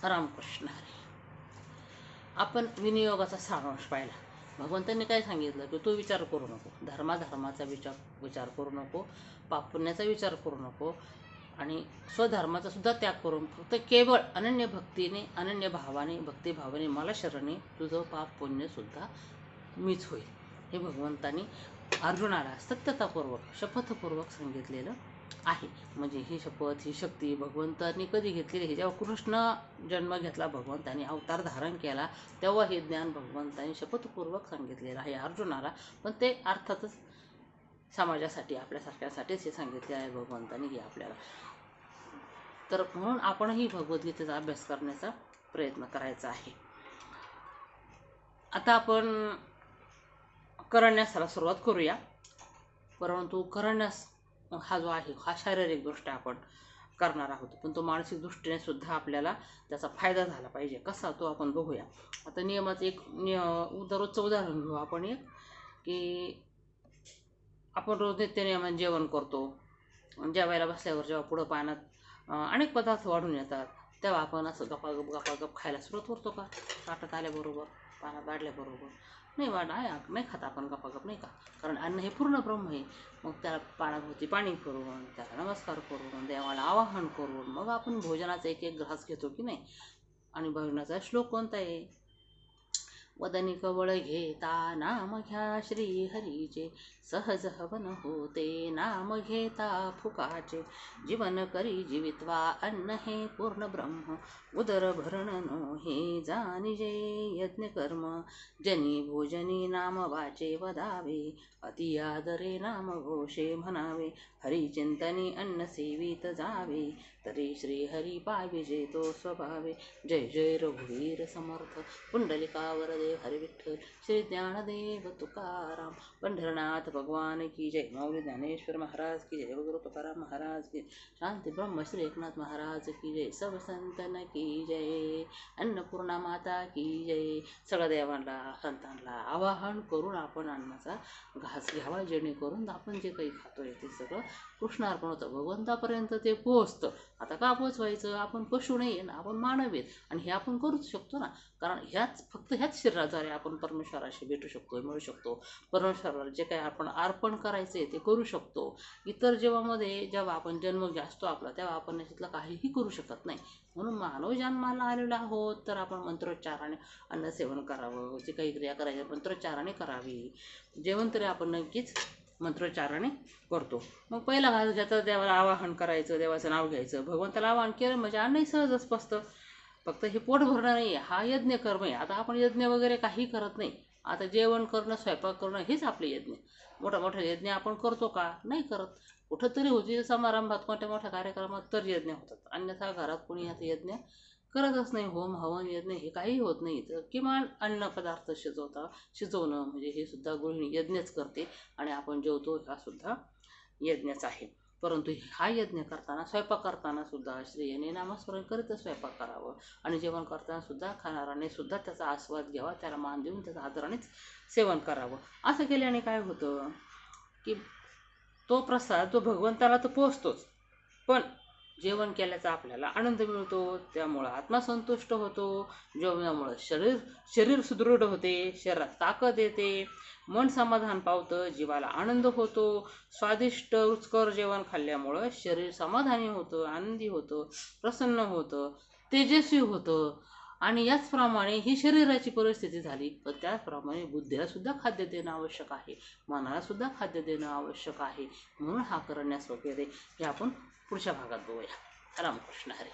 रामकृष्ण हरी. आपण विनियोगाचा सारांश पाहिला. भगवंतांनी काय सांगितलं की तू विचार करू नको, धर्माचा विचार करू नको, पाप पुण्याचा विचार करू नको आणि स्वधर्माचा सुद्धा त्याग करून फक्त केवळ अनन्य भक्तीने, अनन्य भावाने, भक्तिभावाने मला शरणी तुझं पाप पुण्य सुद्धा मीच होईल. हे भगवंतांनी अर्जुनाला सत्यतापूर्वक, शपथपूर्वक सांगितलेलं आहे. म्हणजे ही शपथ, ही शक्ती भगवंतांनी कधी घेतलेली आहे? जेव्हा कृष्ण जन्म घेतला, भगवंतांनी अवतार धारण केला, तेव्हा हे ज्ञान भगवंतांनी शपथपूर्वक सांगितलेलं आहे अर्जुनाला. पण ते अर्थातच समाजासाठी, आपल्यासारख्यासाठीच हे सांगितले आहे भगवंतांनी हे आपल्याला. तर म्हणून आपणही भगवद्गीतेचा अभ्यास करण्याचा प्रयत्न करायचा आहे. आता आपण करण्यासाला सुरुवात करूया. परंतु करण्यास हा जो आहे हा शारीरिक दृष्ट्या आपण करणार आहोत, पण तो मानसिक दृष्टीने सुद्धा आपल्याला त्याचा फायदा झाला पाहिजे. कसा तो आपण बघूया. आता नियमाचं एक दररोजचं उदाहरण घेऊ आपण एक, की आपण रोज नित्यनियमाने जेवण करतो. जेवायला बसल्यावर जेव्हा पुढं पाण्यात अनेक पदार्थ वाढून येतात, तेव्हा आपण असं गपागप खायला सुरुवात करतो का? ताटात आल्याबरोबर, पाण्यात वाढल्याबरोबर नाही नाही खात आपण गपागप, नाही का? कारण अन्न हे पूर्ण ब्रह्म आहे. मग त्याला पाण्याभोवती पाणी करून, त्याला नमस्कार करून, देवाला आवाहन करून मग आपण भोजनाचा एक एक घास घेतो की नाही. आणि भजनाचा श्लोक कोणता आहे? वदनी कवळ घेता नाम घ्या श्री हरीचे, सहज हवन होते नाम घेता फुकाचे. जीवन करी जीवित्वा अन्न हे पूर्ण ब्रह्म, उदर भरण नो हे जानिजे यज्ञ कर्म. जनी भोजनी नाम वाचे वदावे, अति आदरे नाम घोषे म्हणावे. हरिचिंतनी अन्न सेवित जावे, तरी श्री हरी पावे जेतो स्वभावे. जय जय रघुवीर समर्थ, पुंडलिकावर देव हरी विठ्ठल, श्री ज्ञानदेव तुकाराम, पंढरनाथ भगवान की जय. माऊली ज्ञानेश्वर महाराज की जय. गुरु तुकाराम महाराज की, शांती ब्रह्म श्री एकनाथ महाराज की जय. सब संतन की जय, अन्नपूर्णा माता की जय. सगळ्या देवांना, संतांना आवाहन करून आपण अन्नाचा घास घ्यावा, जेणेकरून आपण जे काही खातोय ते सगळं कृष्णार्पण होतं, भगवंतापर्यंत ते पोहोचतं. आता का पोचवायचं? आपण पशु नाही ना, आपण मानव आहेत आणि हे आपण करूच शकतो ना. कारण फक्त ह्याच शरीराद्वारे आपण परमेश्वराशी भेटू शकतो, मिळू शकतो. परमेश्वराला जे काही आपण अर्पण करायचे ते करू शकतो. इतर जेव्हा आपण जन्म असतो आपला, तेव्हा आपण याच्यातलं काहीही करू शकत नाही. म्हणून मानव जन्माला आलेला आहोत तर आपण मंत्रोच्चाराने अन्न सेवन करावं, जे काही क्रिया करायची मंत्रोच्चाराने करावी. जेवण तरी आपण नक्कीच मंत्रोच्चाराने करतो. मग पहिला घास घेतं, देवाला आवाहन करायचं, देवाचं नाव घ्यायचं. भगवंताला आवाहन केलं म्हणजे अन्नही सहजच पचतं. फक्त हे पोट भरणं नाही, हा यज्ञ कर्म आहे. आता आपण यज्ञ वगैरे काही करत नाही. आता जेवण करणं, स्वयंपाक करणं हेच आपले यज्ञ. मोठा यज्ञ आपण करतो का? नाही करत. कुठंतरी होती समारंभात, मोठ्या कार्यक्रमात तर यज्ञ होतात, अन्यथा घरात कोणी आता यज्ञ करतच नाही. होम हवन यज्ञ हे काही होत नाही. तर किमान अन्न पदार्थ शिजवणं म्हणजे हे सुद्धा गृहिणी यज्ञच करते आणि आपण जेवतो हा सुद्धा यज्ञच आहे. परंतु हा यज्ञ करताना, स्वयंपाक करताना सुद्धा श्रेयाने नामस्मरण करीत स्वयंपाक करावं आणि जेवण करताना सुद्धा खाणाराने सुद्धा त्याचा आस्वाद घ्यावा, त्याला मान देऊन त्याचा आदरानेच सेवन करावं. असं केल्याने काय होतं की तो प्रसाद जो भगवंताला तर पोचतोच, पण जेवण केल्याचा आपल्याला आनंद मिळतो, त्यामुळं आत्मा संतुष्ट होतो. जेवणामुळं शरीर सुदृढ होते, शरीरात ताकद येते, मन समाधान पावतं, जीवाला आनंद होतो. स्वादिष्ट रुचकर जेवण खाल्ल्यामुळं शरीर समाधानी होतं, आनंदी होतं, प्रसन्न होतं, तेजस्वी होतं. आणि याचप्रमाणे ही शरीराची परिस्थिती झाली, पण त्याचप्रमाणे बुद्धीला सुद्धा खाद्य देणं आवश्यक आहे, मनाला सुद्धा खाद्य देणं आवश्यक आहे. म्हणून हा करण्यास वगैरे हे आपण पुढच्या भागात बघूया. रामकृष्ण हरी.